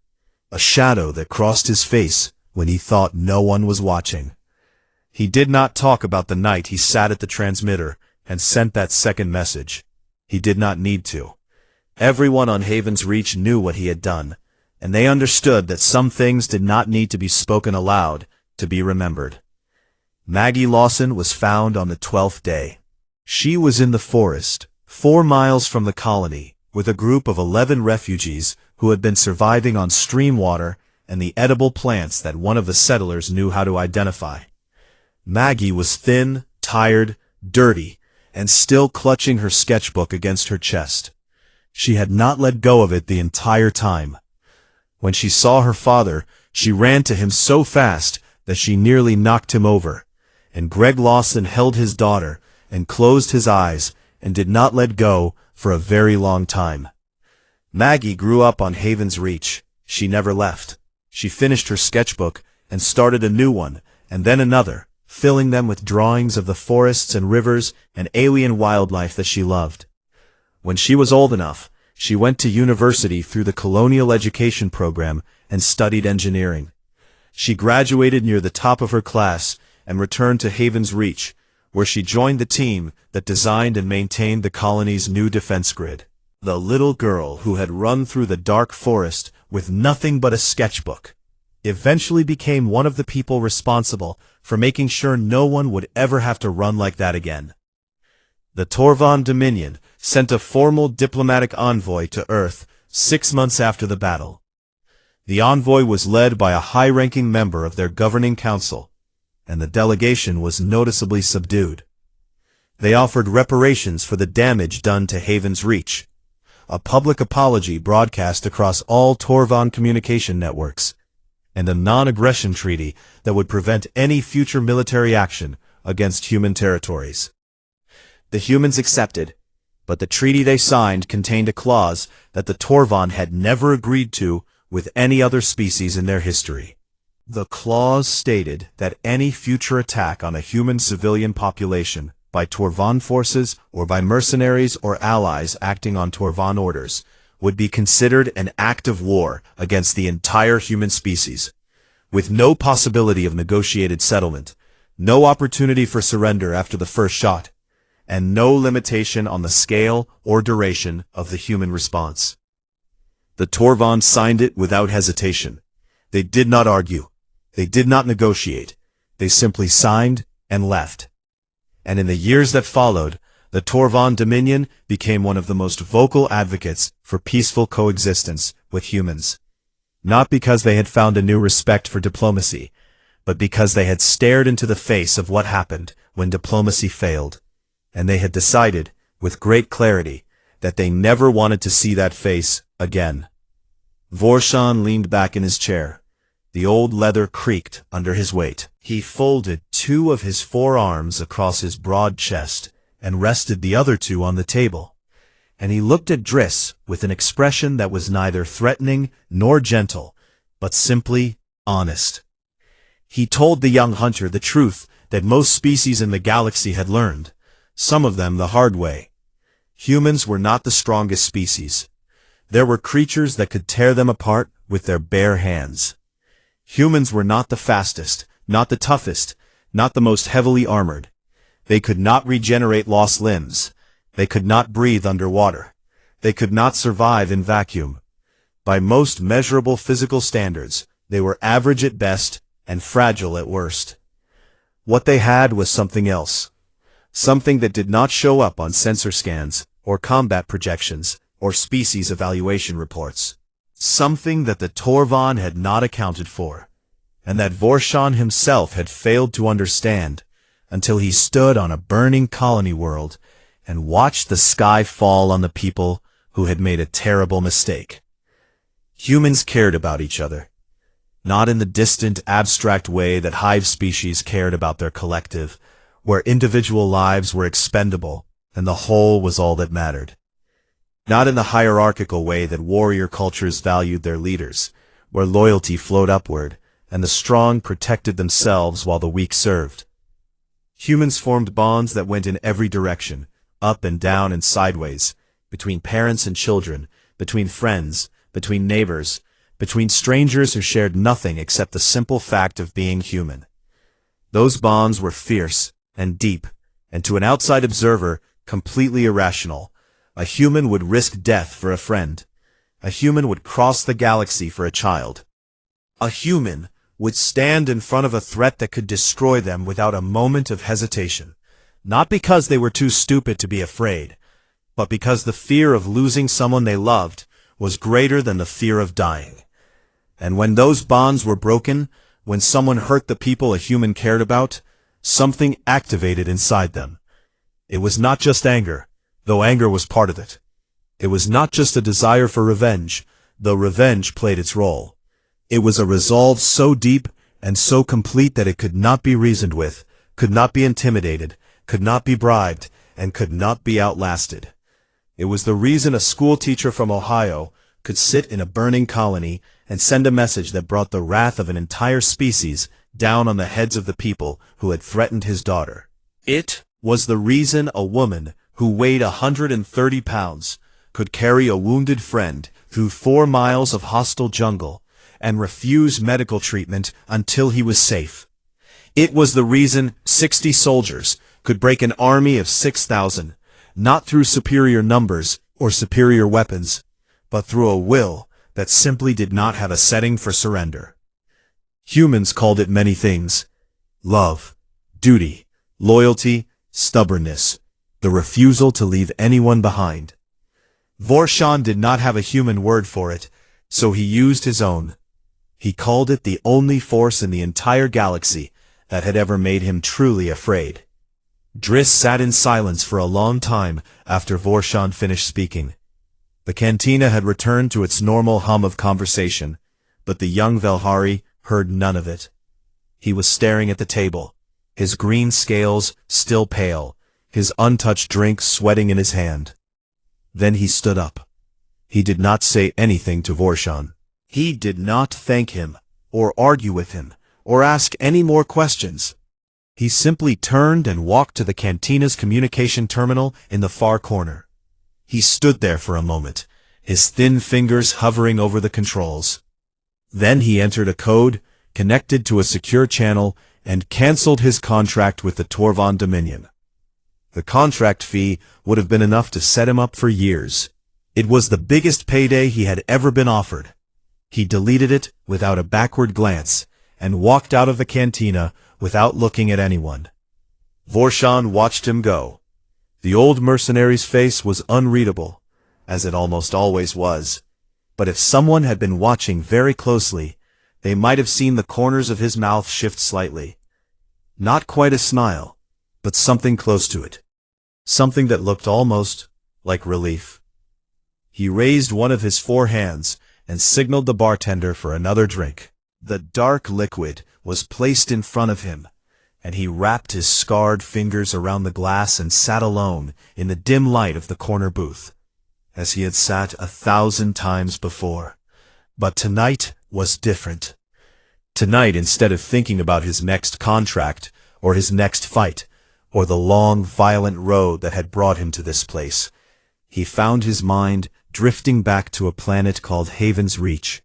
A: a shadow that crossed his face when he thought no one was watching. He did not talk about the night he sat at the transmitter and sent that second message. He did not need to. Everyone on Haven's Reach knew what he had done, and they understood that some things did not need to be spoken aloud to be remembered. Maggie Lawson was found on the 12th day. She was in the forest, 4 miles from the colony, with a group of 11 refugees who had been surviving on stream water and the edible plants that one of the settlers knew how to identify. Maggie was thin, tired, dirty, and still clutching her sketchbook against her chest. She had not let go of it the entire time. When she saw her father, she ran to him so fast that she nearly knocked him over, and Greg Lawson held his daughter and closed his eyes and did not let go for a very long time. Maggie grew up on Haven's Reach. She never left. She finished her sketchbook and started a new one, and then another, filling them with drawings of the forests and rivers and alien wildlife that she loved. When she was old enough, she went to university through the Colonial Education Program and studied engineering. She graduated near the top of her class and returned to Haven's Reach, where she joined the team that designed and maintained the colony's new defense grid. The little girl who had run through the dark forest with nothing but a sketchbook eventually became one of the people responsible for making sure no one would ever have to run like that again. The Torvan Dominion sent a formal diplomatic envoy to Earth 6 months after the battle. The envoy was led by a high-ranking member of their governing council, and the delegation was noticeably subdued. They offered reparations for the damage done to Haven's Reach, a public apology broadcast across all Torvan communication networks, and a non-aggression treaty that would prevent any future military action against human territories. The humans accepted, but the treaty they signed contained a clause that the Torvan had never agreed to with any other species in their history. The clause stated that any future attack on a human civilian population by Torvan forces or by mercenaries or allies acting on Torvan orders would be considered an act of war against the entire human species, with no possibility of negotiated settlement, no opportunity for surrender after the first shot, and no limitation on the scale or duration of the human response. The Torvan signed it without hesitation. They did not argue. They did not negotiate. They simply signed and left. And in the years that followed, the Torvan Dominion became one of the most vocal advocates for peaceful coexistence with humans. Not because they had found a new respect for diplomacy, but because they had stared into the face of what happened when diplomacy failed, and they had decided, with great clarity, that they never wanted to see that face again. Vorshan leaned back in his chair. The old leather creaked under his weight. He folded two of his forearms across his broad chest and rested the other two on the table. And he looked at Driss with an expression that was neither threatening nor gentle, but simply honest. He told the young hunter the truth that most species in the galaxy had learned, some of them the hard way. Humans were not the strongest species. There were creatures that could tear them apart with their bare hands. Humans were not the fastest, not the toughest, not the most heavily armored. They could not regenerate lost limbs. They could not breathe underwater. They could not survive in vacuum. By most measurable physical standards, they were average at best and fragile at worst. What they had was something else. Something that did not show up on sensor scans, or combat projections, or species evaluation reports. Something that the Torvan had not accounted for, and that Vorshan himself had failed to understand, until he stood on a burning colony world and watched the sky fall on the people who had made a terrible mistake. Humans cared about each other, not in the distant, abstract way that hive species cared about their collective, where individual lives were expendable and the whole was all that mattered. Not in the hierarchical way that warrior cultures valued their leaders, where loyalty flowed upward and the strong protected themselves while the weak served. Humans formed bonds that went in every direction, up and down and sideways, between parents and children, between friends, between neighbors, between strangers who shared nothing except the simple fact of being human. Those bonds were fierce and deep, and to an outside observer, completely irrational. A human would risk death for a friend. A human would cross the galaxy for a child. A human would stand in front of a threat that could destroy them without a moment of hesitation, not because they were too stupid to be afraid, but because the fear of losing someone they loved was greater than the fear of dying. And when those bonds were broken, when someone hurt the people a human cared about, something activated inside them. It was not just anger, though anger was part of it. It was not just a desire for revenge, though revenge played its role. It was a resolve so deep and so complete that it could not be reasoned with, could not be intimidated, could not be bribed, and could not be outlasted. It was the reason a school teacher from Ohio could sit in a burning colony and send a message that brought the wrath of an entire species down on the heads of the people who had threatened his daughter. It was the reason a woman who weighed 130 pounds could carry a wounded friend through 4 miles of hostile jungle and refuse medical treatment until he was safe. It was the reason 60 soldiers could break an army of 6,000, not through superior numbers or superior weapons, but through a will that simply did not have a setting for surrender. Humans called it many things: love, duty, loyalty, stubbornness, the refusal to leave anyone behind. Vorshan did not have a human word for it, so he used his own. He called it the only force in the entire galaxy that had ever made him truly afraid. Driss sat in silence for a long time after Vorshan finished speaking. The cantina had returned to its normal hum of conversation, but the young Velhari heard none of it. He was staring at the table, his green scales still pale, his untouched drink sweating in his hand. Then he stood up. He did not say anything to Vorshan. He did not thank him, or argue with him, or ask any more questions. He simply turned and walked to the cantina's communication terminal in the far corner. He stood there for a moment, his thin fingers hovering over the controls. Then he entered a code, connected to a secure channel, and cancelled his contract with the Torvan Dominion. The contract fee would have been enough to set him up for years. It was the biggest payday he had ever been offered. He deleted it without a backward glance, and walked out of the cantina without looking at anyone. Vorshan watched him go. The old mercenary's face was unreadable, as it almost always was, but if someone had been watching very closely, they might have seen the corners of his mouth shift slightly. Not quite a smile, but something close to it. Something that looked almost like relief. He raised one of his 4 hands and signaled the bartender for another drink. The dark liquid was placed in front of him, and he wrapped his scarred fingers around the glass and sat alone in the dim light of the corner booth, as he had sat 1,000 times before. But tonight was different. Tonight, instead of thinking about his next contract, or his next fight, or the long, violent road that had brought him to this place, he found his mind drifting back to a planet called Haven's Reach,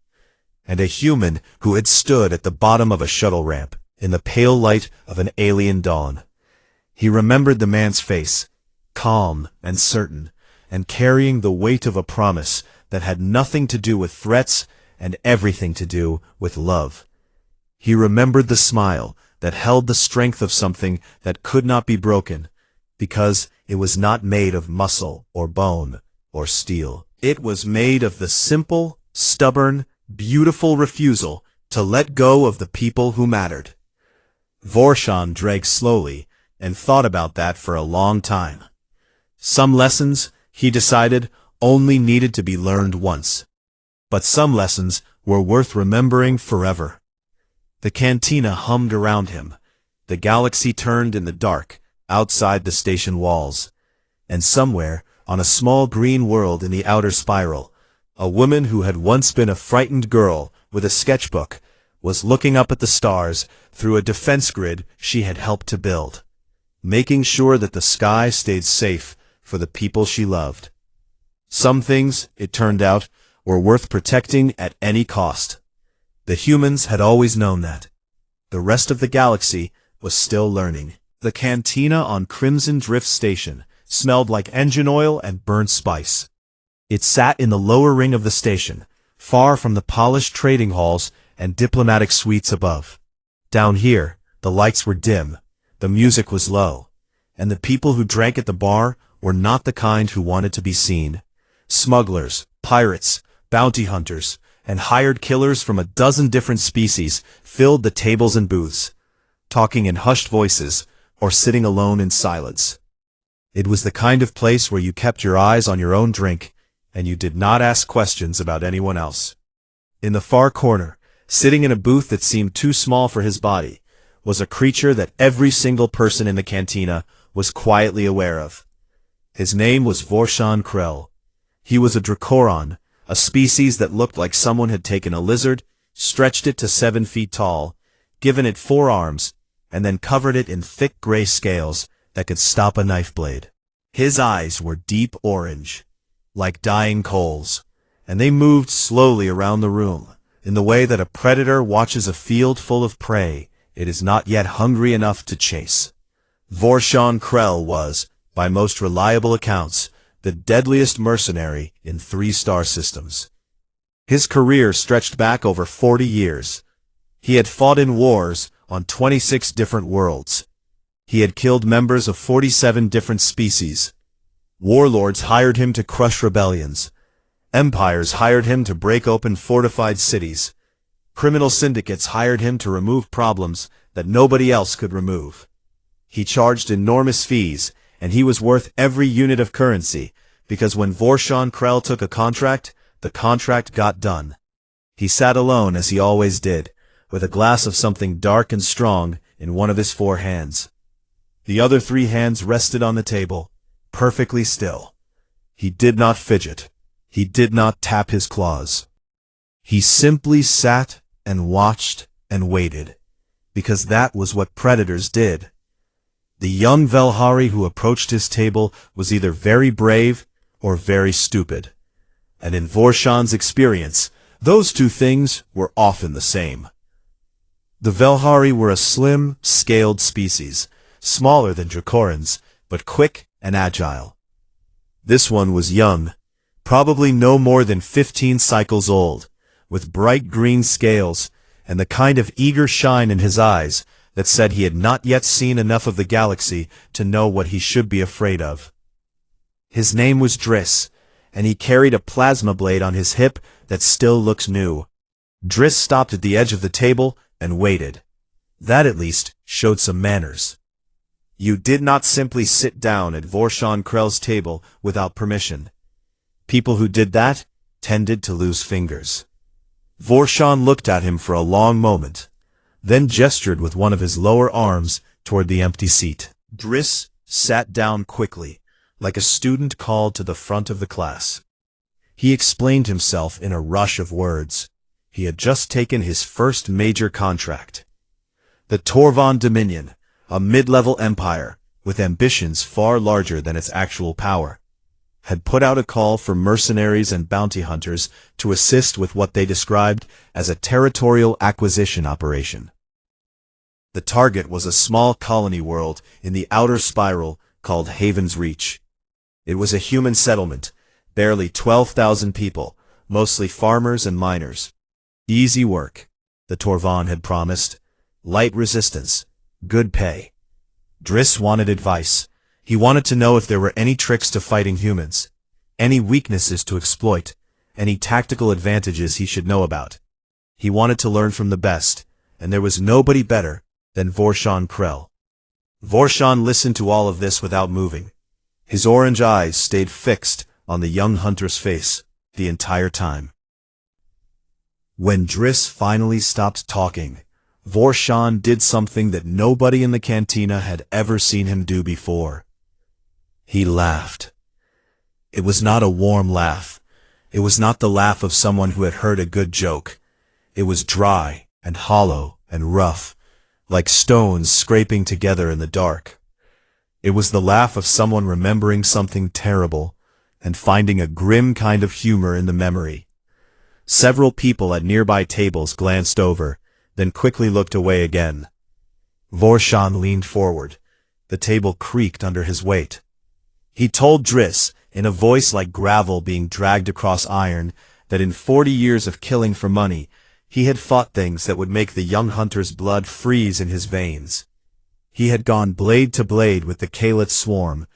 A: and a human who had stood at the bottom of a shuttle ramp in the pale light of an alien dawn. He remembered the man's face, calm and certain, and carrying the weight of a promise that had nothing to do with threats and everything to do with love. He remembered the smile that held the strength of something that could not be broken, because it was not made of muscle or bone or steel. It was made of the simple, stubborn, beautiful refusal to let go of the people who mattered. Vorshan drank slowly and thought about that for a long time. Some lessons, he decided, only needed to be learned once. But some lessons were worth remembering forever. The cantina hummed around him. The galaxy turned in the dark, outside the station walls. And somewhere, on a small green world in the outer spiral, a woman who had once been a frightened girl with a sketchbook was looking up at the stars through a defense grid she had helped to build, making sure that the sky stayed safe for the people she loved. Some things, it turned out, were worth protecting at any cost. The humans had always known that. The rest of the galaxy was still learning. The cantina on Crimson Drift Station smelled like engine oil and burnt spice. It sat in the lower ring of the station, far from the polished trading halls and diplomatic suites above. Down here, the lights were dim, the music was low, and the people who drank at the bar were not the kind who wanted to be seen. Smugglers, pirates, bounty hunters, and hired killers from a dozen different species filled the tables and booths, talking in hushed voices or sitting alone in silence. It was the kind of place where you kept your eyes on your own drink, and you did not ask questions about anyone else. In the far corner, sitting in a booth that seemed too small for his body, was a creature that every single person in the cantina was quietly aware of. His name was Vorshan Krell. He was a Dracoron, a species that looked like someone had taken a lizard, stretched it to 7 feet tall, given it 4 arms, and then covered it in thick gray scales that could stop a knife blade. His eyes were deep orange, like dying coals, and they moved slowly around the room, in the way that a predator watches a field full of prey it is not yet hungry enough to chase. Vorshan Krell was, by most reliable accounts, the deadliest mercenary in 3-star systems. His career stretched back over 40 years. He had fought in wars on 26 different worlds. He had killed members of 47 different species. Warlords hired him to crush rebellions. Empires hired him to break open fortified cities. Criminal syndicates hired him to remove problems that nobody else could remove. He charged enormous fees, and he was worth every unit of currency, because when Vorshan Krell took a contract, the contract got done. He sat alone as he always did, with a glass of something dark and strong in one of his 4 hands. The other 3 hands rested on the table, perfectly still. He did not fidget. He did not tap his claws. He simply sat and watched and waited, because that was what predators did. The young Velhari who approached his table was either very brave or very stupid, and in Vorshan's experience, those 2 things were often the same. The Velhari were a slim, scaled species, smaller than Dracorans, but quick and agile. This one was young, probably no more than 15 cycles old, with bright green scales and the kind of eager shine in his eyes that said he had not yet seen enough of the galaxy to know what he should be afraid of. His name was Driss, and he carried a plasma blade on his hip that still looks new. Driss stopped at the edge of the table and waited. That at least showed some manners. You did not simply sit down at Vorshan Krell's table without permission. People who did that tended to lose fingers. Vorshan looked at him for a long moment, then gestured with one of his lower arms toward the empty seat. Driss sat down quickly, like a student called to the front of the class. He explained himself in a rush of words. He had just taken his first major contract. The Torvan Dominion, a mid-level empire with ambitions far larger than its actual power, had put out a call for mercenaries and bounty hunters to assist with what they described as a territorial acquisition operation. The target was a small colony world in the outer spiral called Haven's Reach. It was a human settlement, barely 12,000 people, mostly farmers and miners. Easy work, the Torvan had promised. Light resistance, good pay. Driss wanted advice. He wanted to know if there were any tricks to fighting humans, any weaknesses to exploit, any tactical advantages he should know about. He wanted to learn from the best, and there was nobody better than Vorshan Krell. Vorshan listened to all of this without moving. His orange eyes stayed fixed on the young hunter's face the entire time. When Driss finally stopped talking, Vorshan did something that nobody in the cantina had ever seen him do before. He laughed. It was not a warm laugh. It was not the laugh of someone who had heard a good joke. It was dry and hollow and rough, like stones scraping together in the dark. It was the laugh of someone remembering something terrible and finding a grim kind of humor in the memory. Several people at nearby tables glanced over, then quickly looked away again. Vorshan leaned forward. The table creaked under his weight. He told Driss, in a voice like gravel being dragged across iron, that in 40 years of killing for money, he had fought things that would make the young hunter's blood freeze in his veins. He had gone blade to blade with the Kalit swarm,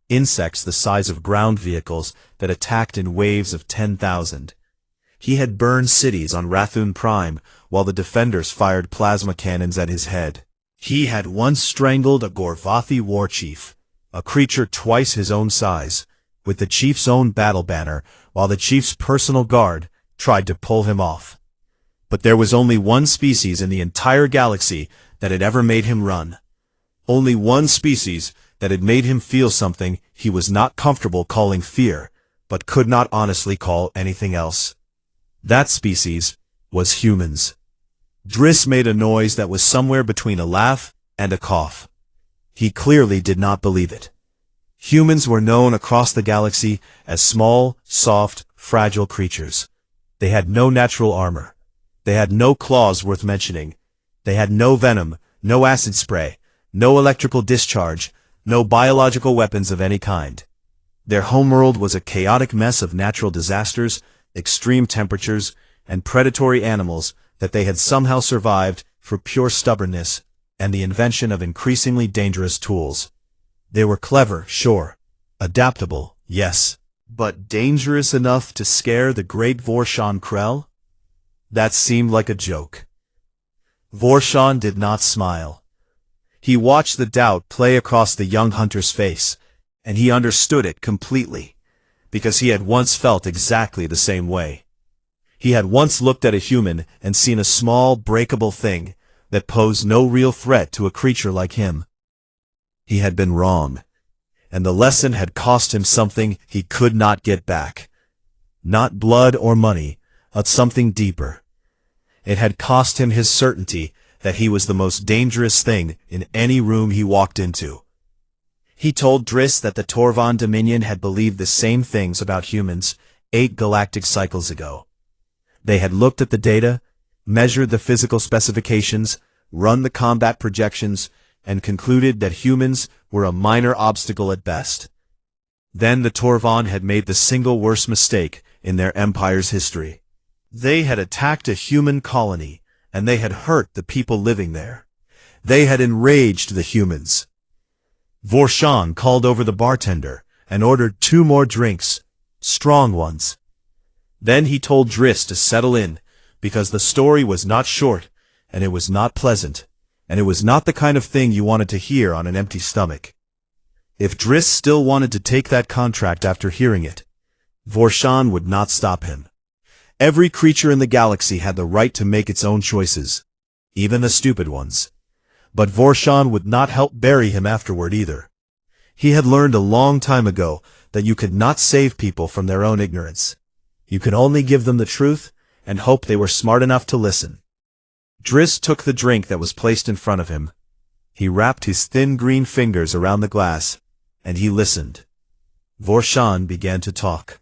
A: insects the size of ground vehicles that attacked in waves of 10,000. He had burned cities on Rathun Prime while the defenders fired plasma cannons at his head. He had once strangled a Gorvathi war chief, a creature twice his own size, with the chief's own battle banner while the chief's personal guard tried to pull him off. But there was only one species in the entire galaxy that had ever made him run. Only one species that had made him feel something he was not comfortable calling fear, but could not honestly call anything else. That species was humans. Driss made a noise that was somewhere between a laugh and a cough. He clearly did not believe it. Humans were known across the galaxy as small, soft, fragile creatures. They had no natural armor. They had no claws worth mentioning. They had no venom, no acid spray, no electrical discharge, no biological weapons of any kind. Their homeworld was a chaotic mess of natural disasters, extreme temperatures, and predatory animals that they had somehow survived for pure stubbornness and the invention of increasingly dangerous tools. They were clever, sure. Adaptable, yes. But dangerous enough to scare the great Vorshan Krell? That seemed like a joke. Vorshan did not smile. He watched the doubt play across the young hunter's face, and he understood it completely, because he had once felt exactly the same way. He had once looked at a human and seen a small, breakable thing that posed no real threat to a creature like him. He had been wrong, and the lesson had cost him something he could not get back. Not blood or money, but something deeper. It had cost him his certainty that he was the most dangerous thing in any room he walked into. He told Driss that the Torvan Dominion had believed the same things about humans 8 galactic cycles ago. They had looked at the data, measured the physical specifications, run the combat projections, and concluded that humans were a minor obstacle at best. Then the Torvan had made the single worst mistake in their empire's history. They had attacked a human colony, and they had hurt the people living there. They had enraged the humans. Vorshan called over the bartender and ordered 2 more drinks, strong ones. Then he told Driss to settle in, because the story was not short, and it was not pleasant, and it was not the kind of thing you wanted to hear on an empty stomach. If Driss still wanted to take that contract after hearing it, Vorshan would not stop him. Every creature in the galaxy had the right to make its own choices, even the stupid ones. But Vorshan would not help bury him afterward either. He had learned a long time ago that you could not save people from their own ignorance. You could only give them the truth and hope they were smart enough to listen. Driss took the drink that was placed in front of him. He wrapped his thin green fingers around the glass, and he listened. Vorshan began to talk.